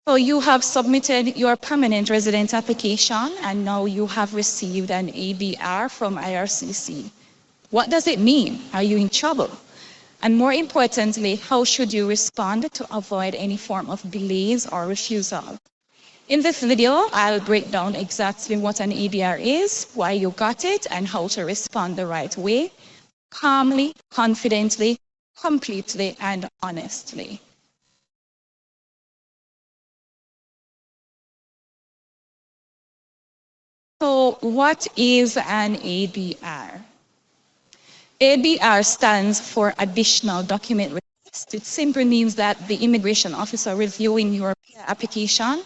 So you have submitted your permanent residence application and now you have received an ADR from IRCC. What does it mean? Are you in trouble? And more importantly, how should you respond to avoid any form of delays or refusal? In this video, I'll break down exactly what an ADR is, why you got it, and how to respond the right way, calmly, confidently, completely, and honestly. So what is an ADR? ADR stands for Additional Document Request. It simply means that the immigration officer reviewing your application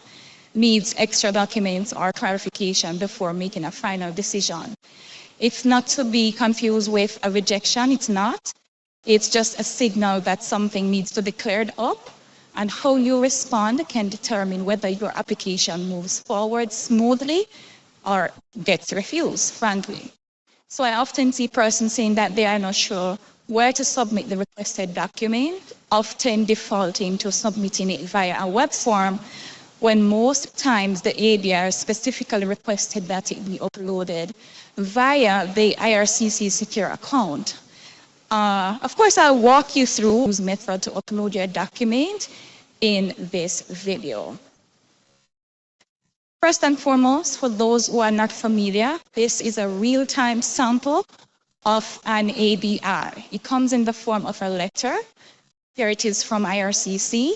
needs extra documents or clarification before making a final decision. It's not to be confused with a rejection, it's not. It's just a signal that something needs to be cleared up, and how you respond can determine whether your application moves forward smoothly or gets refused, frankly. So I often see persons saying that they are not sure where to submit the requested document, often defaulting to submitting it via a web form, when most times the ADR specifically requested that it be uploaded via the IRCC secure account. Of course, I'll walk you through this method to upload your document in this video. First and foremost, for those who are not familiar, this is a real-time sample of an ADR. It comes in the form of a letter. Here it is from IRCC.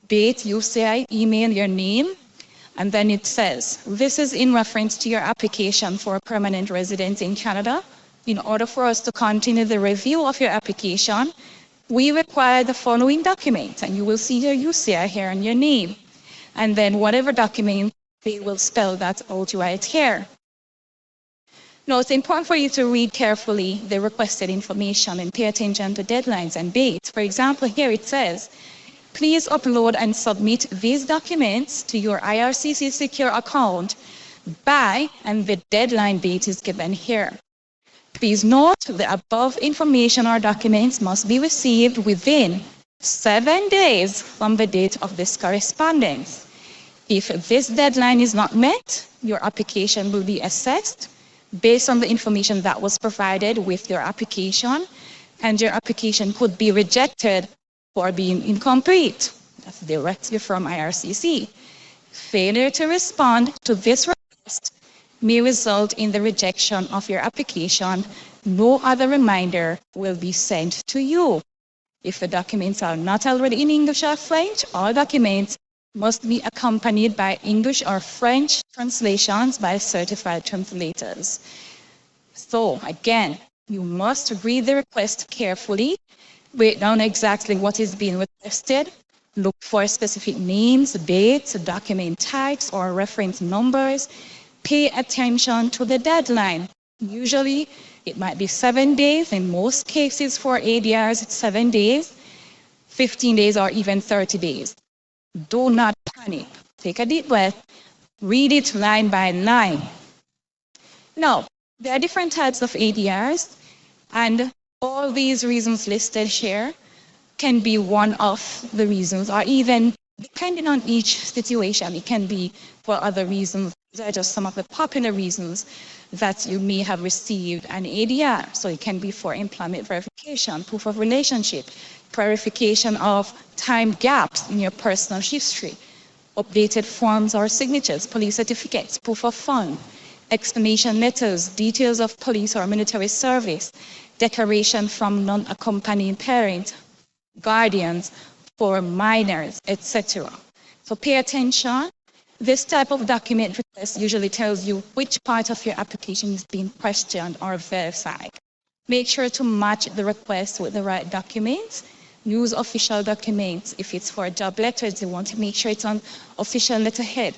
Date, UCI, email, your name, and then it says, this is in reference to your application for permanent residence in Canada. In order for us to continue the review of your application, we require the following documents, and you will see your UCI here and your name. And then whatever document, they will spell that out right here. Now, it's important for you to read carefully the requested information and pay attention to deadlines and dates. For example, here it says, please upload and submit these documents to your IRCC secure account by, and the deadline date is given here. Please note the above information or documents must be received within 7 days from the date of this correspondence. If this deadline is not met, your application will be assessed based on the information that was provided with your application, and your application could be rejected for being incomplete. That's directly from IRCC. Failure to respond to this request may result in the rejection of your application. No other reminder will be sent to you. If the documents are not already in English or French, all documents must be accompanied by English or French translations by certified translators. So again, you must read the request carefully, break down exactly what is being requested, look for specific names, dates, document types, or reference numbers. Pay attention to the deadline. Usually, it might be 7 days. In most cases for ADRs, it's 7 days, 15 days, or even 30 days. Do not panic. Take a deep breath. Read it line by line. Now, there are different types of ADRs, and all these reasons listed here can be one of the reasons, or even depending on each situation, it can be for other reasons. These are just some of the popular reasons that you may have received an ADR. So it can be for employment verification, proof of relationship, clarification of time gaps in your personal history, updated forms or signatures, police certificates, proof of fund, explanation letters, details of police or military service, declaration from non-accompanying parent, guardians for minors, etc. So pay attention. This type of document request usually tells you which part of your application is being questioned or verified. Make sure to match the request with the right documents. Use official documents. If it's for job letters, you want to make sure it's on official letterhead.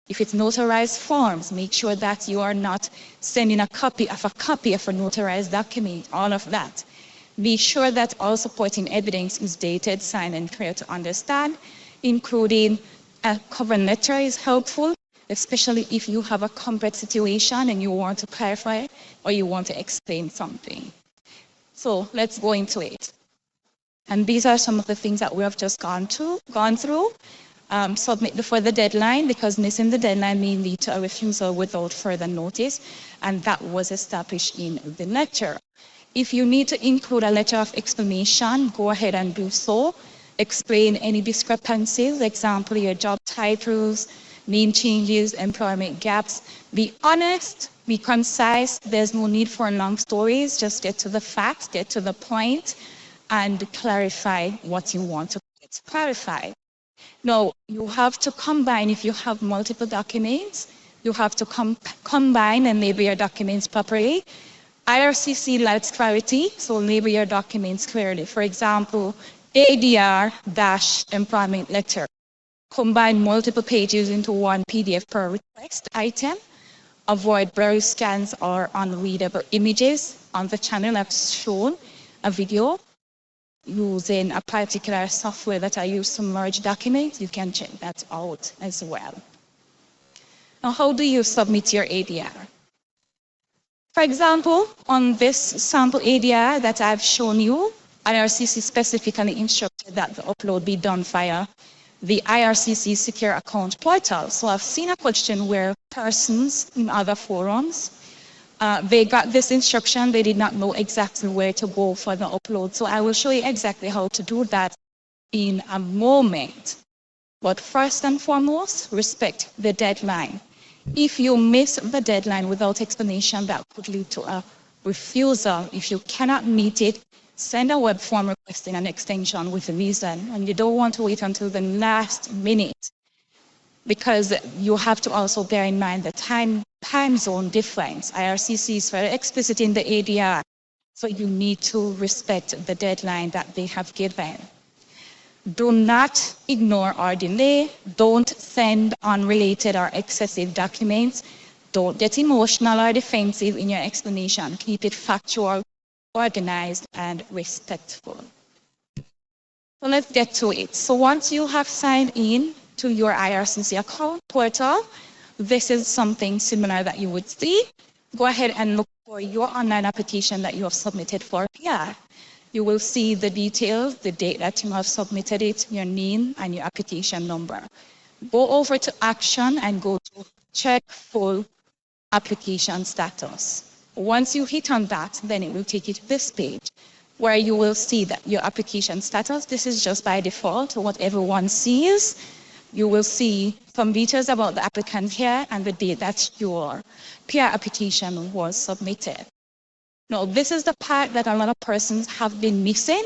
If it's notarized forms, make sure that you are not sending a copy of a notarized document, all of that. Be sure that all supporting evidence is dated, signed, and clear to understand, including a cover letter is helpful, especially if you have a complex situation and you want to clarify or you want to explain something. So let's go into it. And these are some of the things that we have just gone through. submit before the deadline, because missing the deadline may lead to a refusal without further notice, and that was established in the letter. If you need to include a letter of explanation, go ahead and do so. Explain any discrepancies, example, your job titles, name changes, employment gaps. Be honest, be concise. There's no need for long stories. Just get to the facts, get to the point, and clarify what you want to get clarified. Now, you have to combine, if you have multiple documents, you have to combine and label your documents properly. IRCC likes clarity, so label your documents clearly. For example, ADR-employment letter. Combine multiple pages into one PDF per request item. Avoid blurry scans or unreadable images. On the channel, I've shown a video using a particular software that I use to merge documents. You can check that out as well. Now, how do you submit your ADR? For example, on this sample ADR that I've shown you, IRCC specifically instructed that the upload be done via the IRCC Secure Account Portal. So I've seen a question where persons in other forums, they got this instruction, they did not know exactly where to go for the upload. So I will show you exactly how to do that in a moment. But first and foremost, respect the deadline. If you miss the deadline without explanation, that could lead to a refusal. If you cannot meet it, send a web form requesting an extension with a reason. And you don't want to wait until the last minute, because you have to also bear in mind the time zone difference. IRCC is very explicit in the ADR, so you need to respect the deadline that they have given. Do not ignore or delay. Don't send unrelated or excessive documents. Don't get emotional or defensive in your explanation. Keep it factual, organized, and respectful. So let's get to it. So once you have signed in to your IRCC account portal, this is something similar that you would see. Go ahead and look for your online application that you have submitted for PR. You will see the details, the date that you have submitted it, your name, and your application number. Go over to Action and go to Check Full Application Status. Once you hit on that, then it will take you to this page where you will see that your application status, this is just by default, what everyone sees. You will see some details about the applicant here and the date that your PR application was submitted. Now, this is the part that a lot of persons have been missing.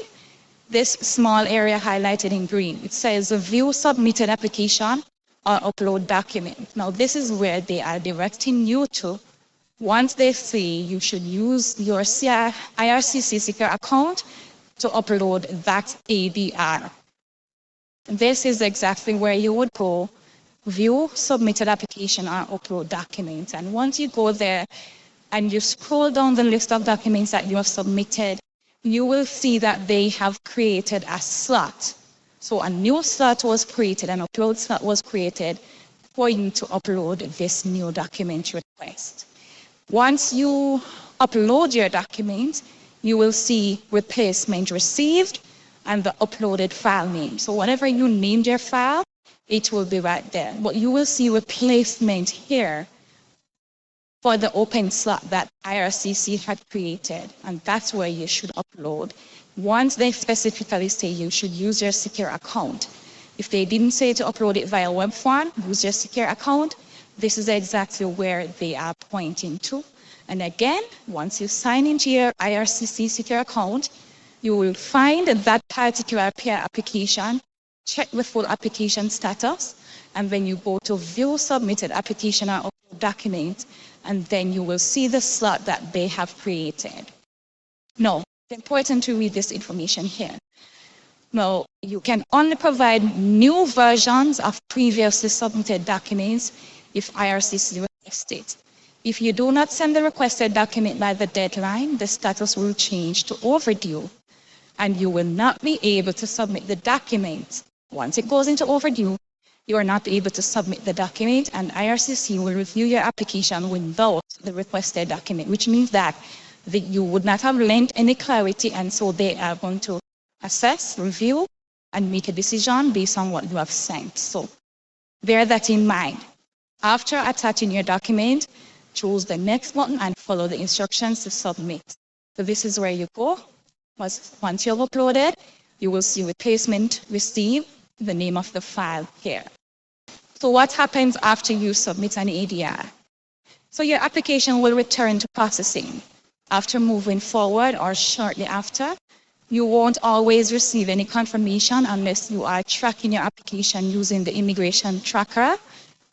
This small area highlighted in green. It says View Submitted Application or Upload Document. Now, this is where they are directing you to. Once they say you should use your IRCC Secure account to upload that ADR. This is exactly where you would go, View Submitted Application or Upload Document. And once you go there and you scroll down the list of documents that you have submitted, you will see that they have created a slot. So a new slot was created, an upload slot was created for you to upload this new document request. Once you upload your document, you will see replacement received and the uploaded file name. So whatever you named your file, it will be right there. But you will see replacement here for the open slot that IRCC had created, and that's where you should upload. Once they specifically say you should use your secure account. If they didn't say to upload it via web form, use your secure account, this is exactly where they are pointing to. And again, once you sign into your IRCC secure account, you will find that particular PR application, check the full application status, and then you go to View Submitted Application or Upload Document, and then you will see the slot that they have created. Now, it's important to read this information here. Now, you can only provide new versions of previously submitted documents if IRCC requests it. If you do not send the requested document by the deadline, the status will change to overdue, and you will not be able to submit the document. Once it goes into overdue, you are not able to submit the document, and IRCC will review your application without the requested document, which means that you would not have lent any clarity, and so they are going to assess, review, and make a decision based on what you have sent. So bear that in mind. After attaching your document, choose the next button and follow the instructions to submit. So this is where you go. Once you've uploaded, you will see replacement received, the name of the file here. So what happens after you submit an ADR? So your application will return to processing. After moving forward or shortly after, you won't always receive any confirmation unless you are tracking your application using the immigration tracker,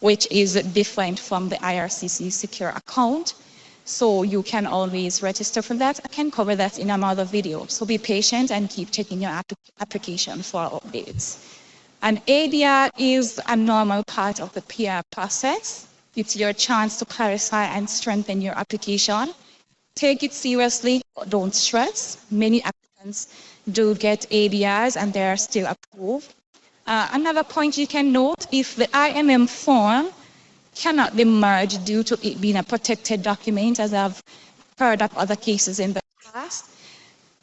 which is different from the IRCC secure account. So you can always register for that. I can cover that in another video. So be patient and keep checking your application for updates. An ADR is a normal part of the PR process. It's your chance to clarify and strengthen your application. Take it seriously, don't stress. Many applicants do get ADRs and they are still approved. Another point you can note, if the IMM form cannot be merged due to it being a protected document, as I've heard of other cases in the past,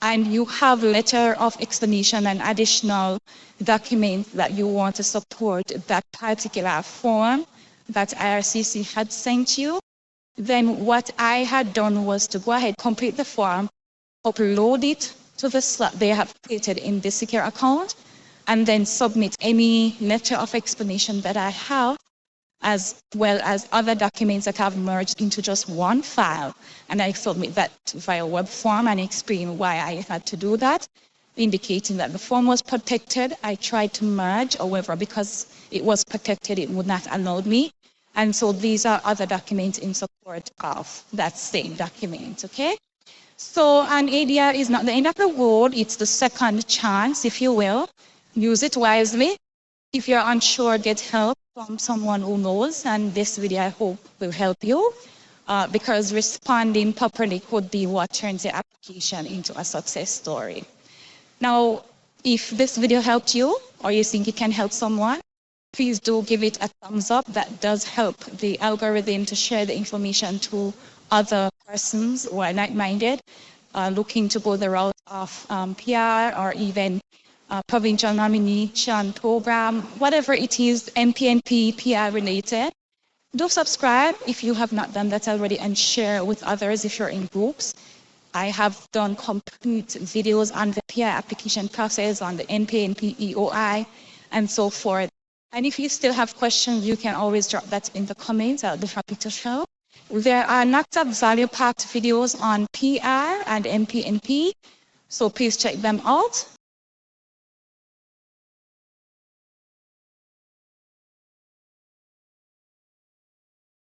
and you have letter of explanation and additional documents that you want to support that particular form that IRCC had sent you, then what I had done was to go ahead, complete the form, upload it to the slot they have created in the secure account, and then submit any letter of explanation that I have, as well as other documents that I've merged into just one file. And I submit that via web form and explain why I had to do that, indicating that the form was protected. I tried to merge, however, because it was protected, it would not allow me. And so these are other documents in support of that same document, okay? So an ADR is not the end of the road, it's the second chance, if you will. Use it wisely. If you're unsure, get help from someone who knows, and this video I hope will help you, because responding properly could be what turns your application into a success story. Now, if this video helped you, or you think it can help someone, please do give it a thumbs up. That does help the algorithm to share the information to other persons who are like-minded, looking to go the route of PR or even provincial nomination program, whatever it is, MPNP, PR related. Do subscribe if you have not done that already, and share with others if you're in groups. I have done complete videos on the PR application process, on the MPNP, EOI, and so forth. And if you still have questions, you can always drop that in the comments. I'll be happy to show. There are lots of value-packed videos on PR and MPNP, so please check them out.